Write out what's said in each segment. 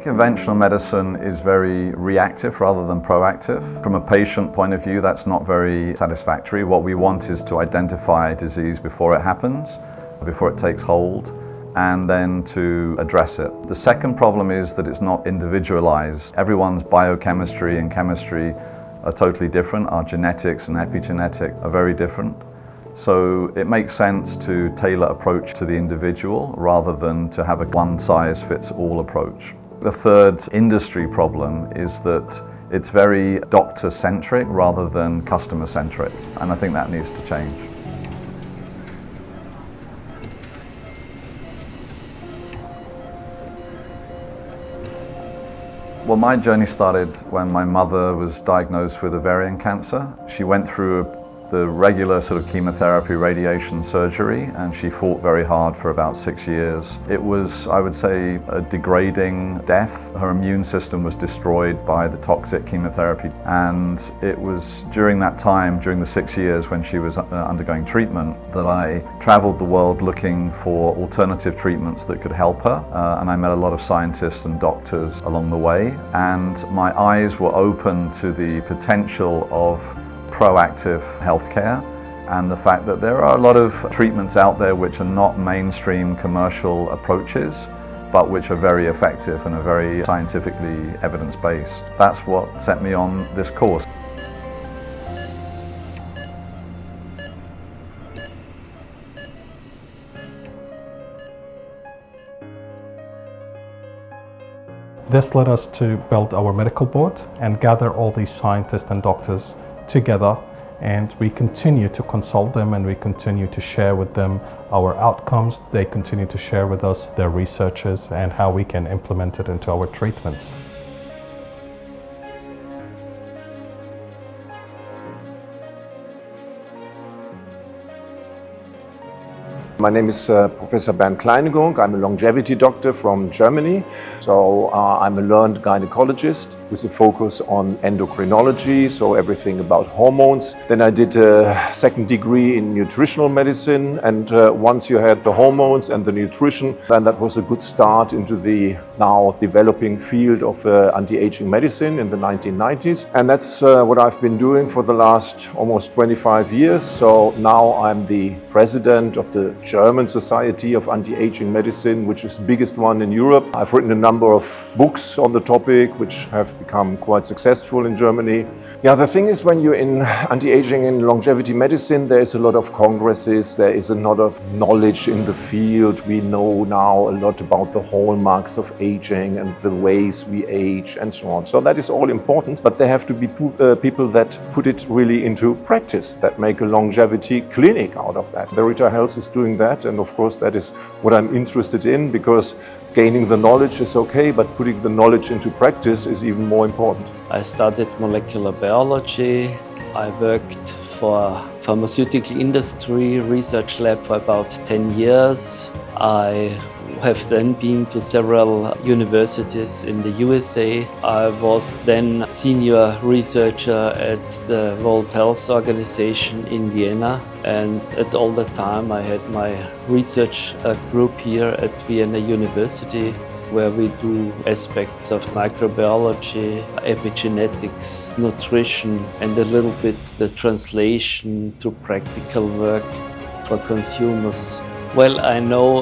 conventional medicine is very reactive rather than proactive. From a patient point of view, that's not very satisfactory. What we want is to identify disease before it happens, before it takes hold, and then to address it. The second problem is that it's not individualized. Everyone's biochemistry and chemistry are totally different. Our genetics and epigenetic are very different. So it makes sense to tailor approach to the individual rather than to have a one-size-fits-all approach. The third industry problem is that it's very doctor-centric rather than customer-centric, and I think that needs to change. Well, my journey started when my mother was diagnosed with ovarian cancer. She went through the regular sort of chemotherapy, radiation, surgery, and she fought very hard for about 6 years. It was, I would say, a degrading death. Her immune system was destroyed by the toxic chemotherapy, and it was during that time, during the 6 years when she was undergoing treatment, that I traveled the world looking for alternative treatments that could help her, and I met a lot of scientists and doctors along the way, and my eyes were open to the potential of proactive healthcare and the fact that there are a lot of treatments out there which are not mainstream commercial approaches, but which are very effective and are very scientifically evidence-based. That's what set me on this course. This led us to build our medical board and gather all these scientists and doctors together, and we continue to consult them and we continue to share with them our outcomes. They continue to share with us their researches and how we can implement it into our treatments. My name is Professor Bernd Kleinegung. I'm a longevity doctor from Germany. So I'm a learned gynecologist with a focus on endocrinology, so everything about hormones. Then I did a second degree in nutritional medicine, and once you had the hormones and the nutrition, then that was a good start into the now developing field of anti-aging medicine in the 1990s. And that's what I've been doing for the last almost 25 years. So now I'm the president of the German Society of Anti-Aging Medicine, which is the biggest one in Europe. I've written a number of books on the topic, which have become quite successful in Germany. Yeah, the thing is, when you're in anti-aging and longevity medicine, there is a lot of congresses, there is a lot of knowledge in the field. We know now a lot about the hallmarks of aging and the ways we age and so on. So that is all important, but there have to be people that put it really into practice, that make a longevity clinic out of that. Verita Health is doing that, and of course that is what I'm interested in, because gaining the knowledge is okay, but putting the knowledge into practice is even more important. I studied molecular biology. I worked for pharmaceutical industry research lab for about 10 years. I have then been to several universities in the USA. I was then senior researcher at the World Health Organization in Vienna, and at all that time I had my research group here at Vienna University, where we do aspects of microbiology, epigenetics, nutrition, and a little bit the translation to practical work for consumers. Well, I know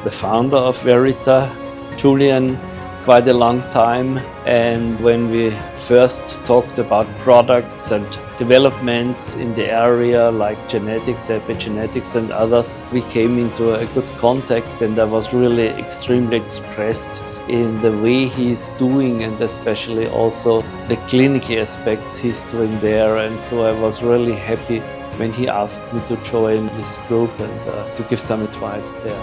the founder of Verita, Julian, quite a long time, and when we first talked about products and developments in the area like genetics, epigenetics and others, we came into a good contact, and I was really extremely impressed in the way he's doing, and especially also the clinical aspects he's doing there. And so I was really happy when he asked me to join this group and to give some advice there.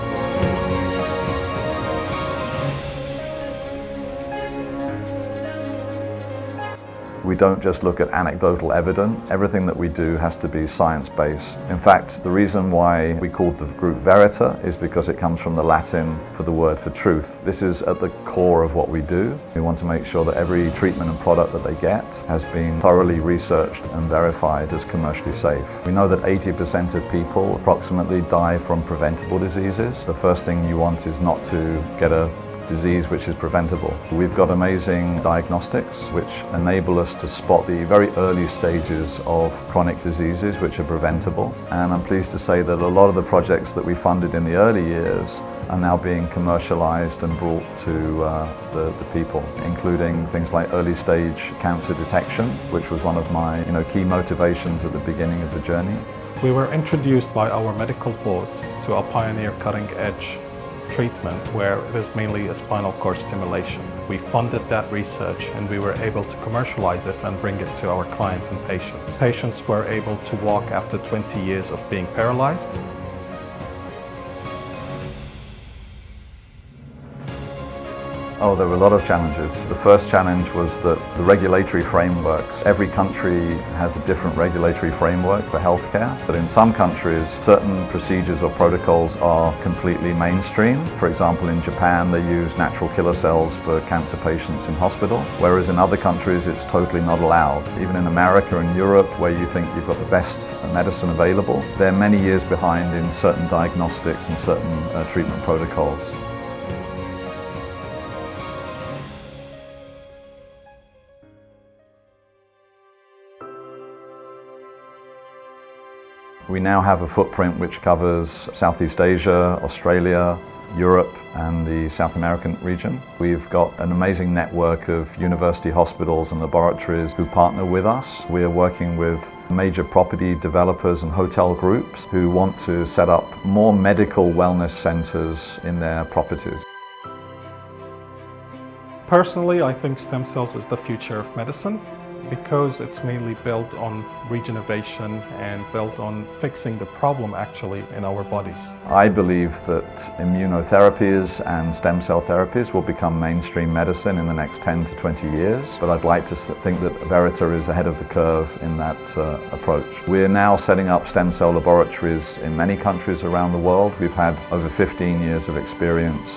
We don't just look at anecdotal evidence. Everything that we do has to be science-based. In fact, the reason why we called the group Verita is because it comes from the Latin for the word for truth. This is at the core of what we do. We want to make sure that every treatment and product that they get has been thoroughly researched and verified as commercially safe. We know that 80% of people approximately die from preventable diseases. The first thing you want is not to get a disease which is preventable. We've got amazing diagnostics which enable us to spot the very early stages of chronic diseases which are preventable. And I'm pleased to say that a lot of the projects that we funded in the early years are now being commercialized and brought to the people, including things like early stage cancer detection, which was one of my key motivations at the beginning of the journey. We were introduced by our medical board to a pioneer cutting-edge treatment where it is mainly a spinal cord stimulation. We funded that research and we were able to commercialize it and bring it to our clients and patients. Patients were able to walk after 20 years of being paralyzed. Oh, there were a lot of challenges. The first challenge was that the regulatory frameworks, every country has a different regulatory framework for healthcare. But in some countries, certain procedures or protocols are completely mainstream. For example, in Japan, they use natural killer cells for cancer patients in hospital, whereas in other countries, it's totally not allowed. Even in America and Europe, where you think you've got the best medicine available, they're many years behind in certain diagnostics and certain treatment protocols. We now have a footprint which covers Southeast Asia, Australia, Europe and the South American region. We've got an amazing network of university hospitals and laboratories who partner with us. We are working with major property developers and hotel groups who want to set up more medical wellness centers in their properties. Personally, I think stem cells is the future of medicine, because it's mainly built on regeneration and built on fixing the problem actually in our bodies. I believe that immunotherapies and stem cell therapies will become mainstream medicine in the next 10 to 20 years, but I'd like to think that Verita is ahead of the curve in that approach. We're now setting up stem cell laboratories in many countries around the world. We've had over 15 years of experience.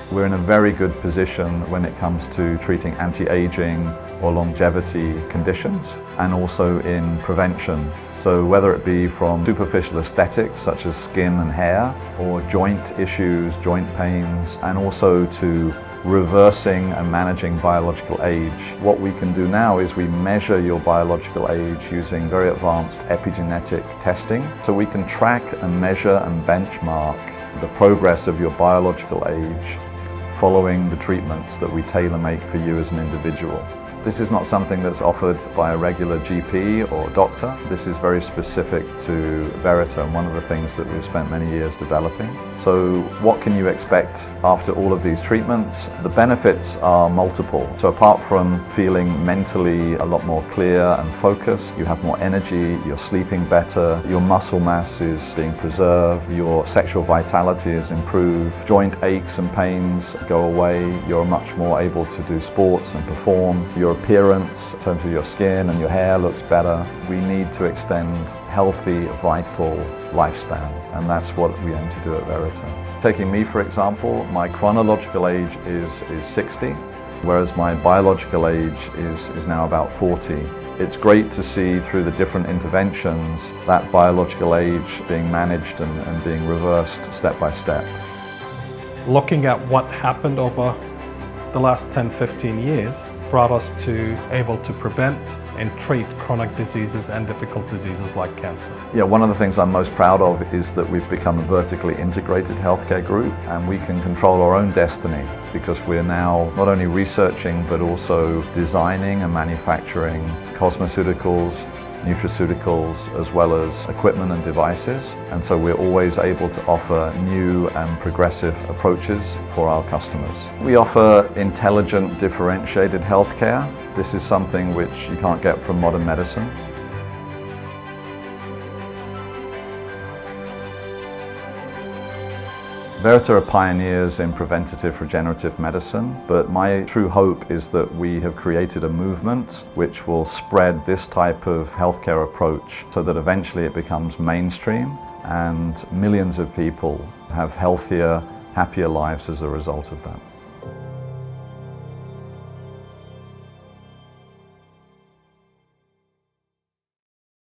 We're in a very good position when it comes to treating anti-aging or longevity conditions and also in prevention. So whether it be from superficial aesthetics such as skin and hair or joint issues, joint pains, and also to reversing and managing biological age. What we can do now is we measure your biological age using very advanced epigenetic testing. So we can track and measure and benchmark the progress of your biological age following the treatments that we tailor-make for you as an individual. This is not something that's offered by a regular GP or doctor. This is very specific to Verita and one of the things that we've spent many years developing. So what can you expect after all of these treatments? The benefits are multiple. So apart from feeling mentally a lot more clear and focused, you have more energy, you're sleeping better, your muscle mass is being preserved, your sexual vitality is improved, joint aches and pains go away, you're much more able to do sports and perform, your appearance in terms of your skin and your hair looks better. We need to extend healthy, vital lifespan, and that's what we aim to do at Verita. Taking me for example, my chronological age is 60, whereas my biological age is now about 40. It's great to see through the different interventions that biological age being managed and being reversed step by step. Looking at what happened over the last 10-15 years brought us to able to prevent and treat chronic diseases and difficult diseases like cancer. Yeah, one of the things I'm most proud of is that we've become a vertically integrated healthcare group and we can control our own destiny because we're now not only researching but also designing and manufacturing cosmeceuticals, nutraceuticals, as well as equipment and devices. And so we're always able to offer new and progressive approaches for our customers. We offer intelligent, differentiated healthcare. This is something which you can't get from modern medicine. Verita are pioneers in preventative regenerative medicine, but my true hope is that we have created a movement which will spread this type of healthcare approach so that eventually it becomes mainstream and millions of people have healthier, happier lives as a result of that.